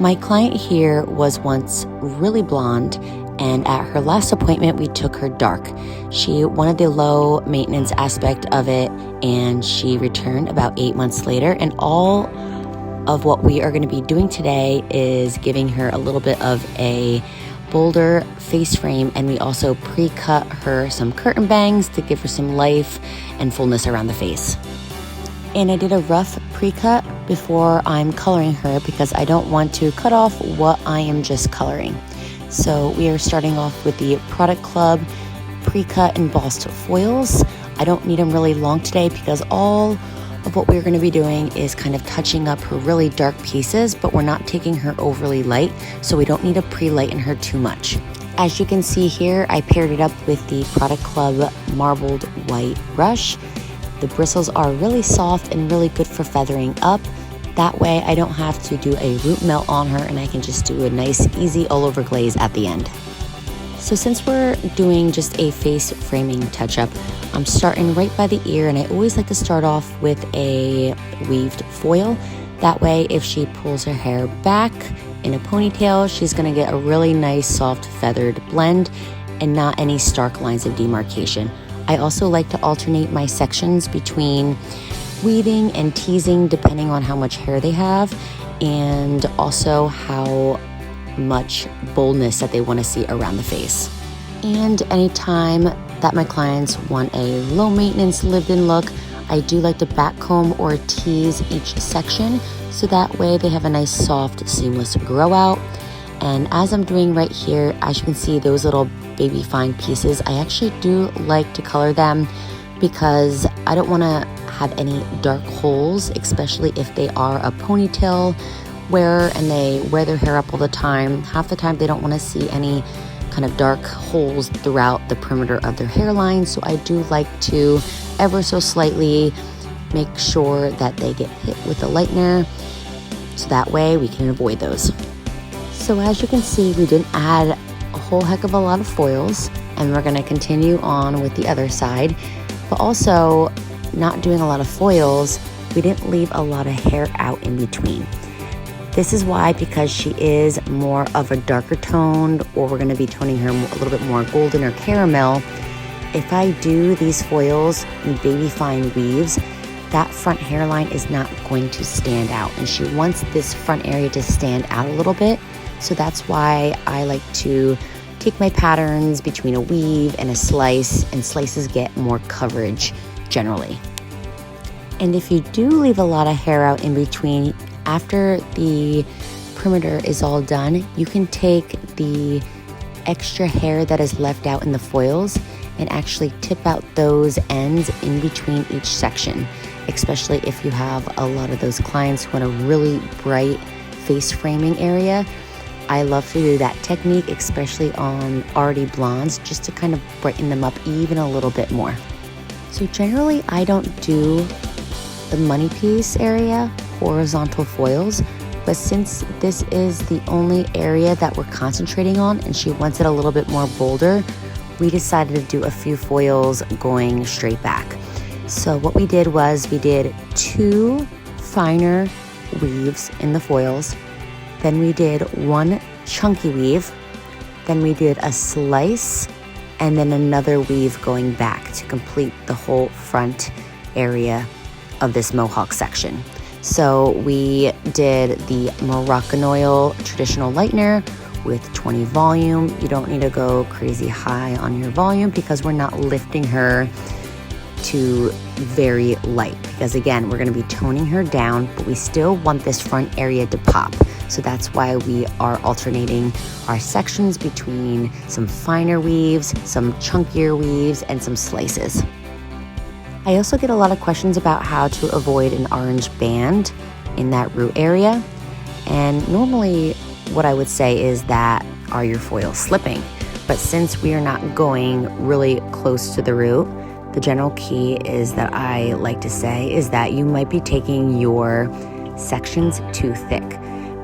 My client here was once really blonde, and at her last appointment, we took her dark. She wanted the low maintenance aspect of it, and she returned about 8 months later. And all of what we are going to be doing today is giving her a little bit of a bolder face frame, and we also pre-cut her some curtain bangs to give her some life and fullness around the face. And I did a rough pre-cut before I'm coloring her because I don't want to cut off what I am just coloring. So we are starting off with the Product Club pre-cut embossed foils. I don't need them really long today because all of what we're going to be doing is kind of touching up her really dark pieces, but we're not taking her overly light, so we don't need to pre-lighten her too much. As you can see here, I paired it up with the Product Club marbled white brush. The bristles are really soft and really good for feathering up. That way I don't have to do a root melt on her, and I can just do a nice easy all over glaze at the end. So since we're doing just a face framing touch-up, I'm starting right by the ear, and I always like to start off with a weaved foil. That way if she pulls her hair back in a ponytail, she's gonna get a really nice soft feathered blend and not any stark lines of demarcation. I also like to alternate my sections between weaving and teasing depending on how much hair they have and also how much boldness that they want to see around the face. And anytime that my clients want a low maintenance lived-in look, I do like to back comb or tease each section so that way they have a nice soft seamless grow out. And as I'm doing right here, as you can see, those little baby fine pieces, I actually do like to color them because I don't want to have any dark holes, especially if they are a ponytail wearer and they wear their hair up all the time. Half the time they don't want to see any kind of dark holes throughout the perimeter of their hairline, so I do like to ever so slightly make sure that they get hit with the lightener so that way we can avoid those. So as you can see, we didn't add a whole heck of a lot of foils, and we're going to continue on with the other side, but also not doing a lot of foils, we didn't leave a lot of hair out in between. This is why, because she is more of a darker toned, or we're going to be toning her a little bit more golden or caramel. If I do these foils in baby fine weaves, that front hairline is not going to stand out, and she wants this front area to stand out a little bit. So that's why I like to take my patterns between a weave and a slice, and slices get more coverage generally. And if you do leave a lot of hair out in between, after the perimeter is all done, you can take the extra hair that is left out in the foils and actually tip out those ends in between each section, especially if you have a lot of those clients who want a really bright face framing area. I love to do that technique, especially on already blondes, just to kind of brighten them up even a little bit more. So generally I don't do the money piece area horizontal foils, but since this is the only area that we're concentrating on and she wants it a little bit more bolder, we decided to do a few foils going straight back. So what we did was we did 2 finer weaves in the foils, then we did 1 chunky weave, then we did a slice, and then another weave going back to complete the whole front area of this mohawk section. So we did the Moroccan traditional lightener with 20 volume. You don't need to go crazy high on your volume because we're not lifting her to very light, because again, we're going to be toning her down, but we still want this front area to pop. So that's why we are alternating our sections between some finer weaves, some chunkier weaves, and some slices. I also get a lot of questions about how to avoid an orange band in that root area. And normally what I would say is that, are your foils slipping? But since we are not going really close to the root, the general key is that I like to say is that you might be taking your sections too thick.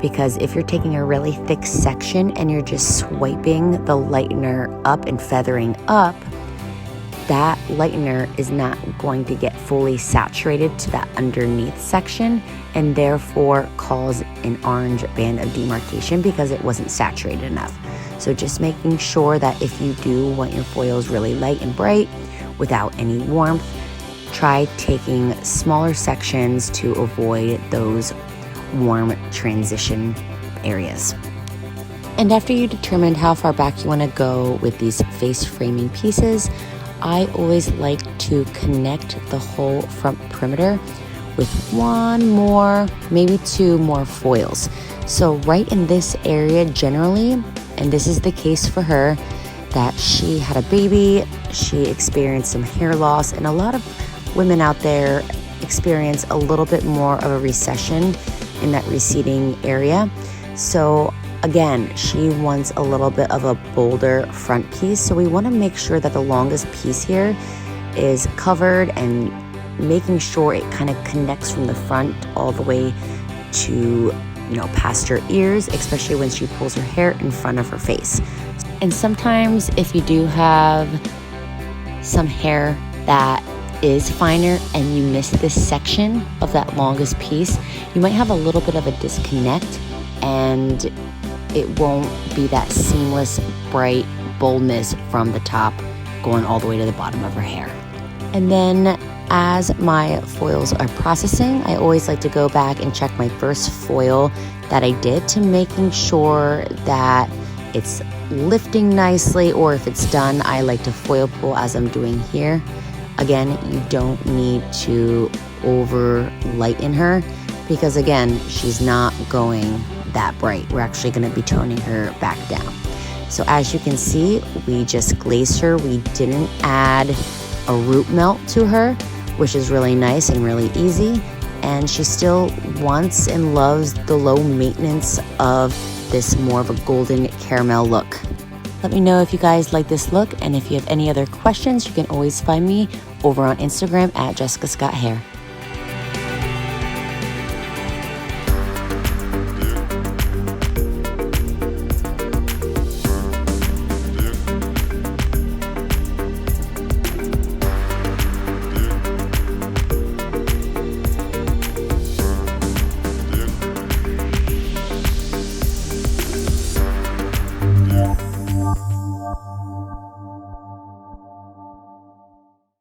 Because if you're taking a really thick section and you're just swiping the lightener up and feathering up, that lightener is not going to get fully saturated to that underneath section and therefore cause an orange band of demarcation because it wasn't saturated enough. So just making sure that if you do want your foils really light and bright without any warmth, try taking smaller sections to avoid those warm transition areas. And after you determined how far back you want to go with these face framing pieces, I always like to connect the whole front perimeter with one more, maybe two more foils. So right in this area generally, and this is the case for her, that she had a baby, she experienced some hair loss, and a lot of women out there experience a little bit more of a recession in that receding area. So again, she wants a little bit of a bolder front piece. So we want to make sure that the longest piece here is covered and making sure it kind of connects from the front all the way to, past her ears, especially when she pulls her hair in front of her face. And sometimes if you do have some hair that is finer and you miss this section of that longest piece, you might have a little bit of a disconnect and it won't be that seamless, bright boldness from the top going all the way to the bottom of her hair. And then as my foils are processing, I always like to go back and check my first foil that I did to making sure that it's lifting nicely, or if it's done, I like to foil pull as I'm doing here. Again, you don't need to over lighten her because again, she's not going that bright. We're actually going to be toning her back down. So as you can see, we just glazed her. We didn't add a root melt to her, which is really nice and really easy. And she still wants and loves the low maintenance of this more of a golden caramel look. Let me know if you guys like this look, and if you have any other questions, you can always find me over on Instagram at Jessica Scott Hair.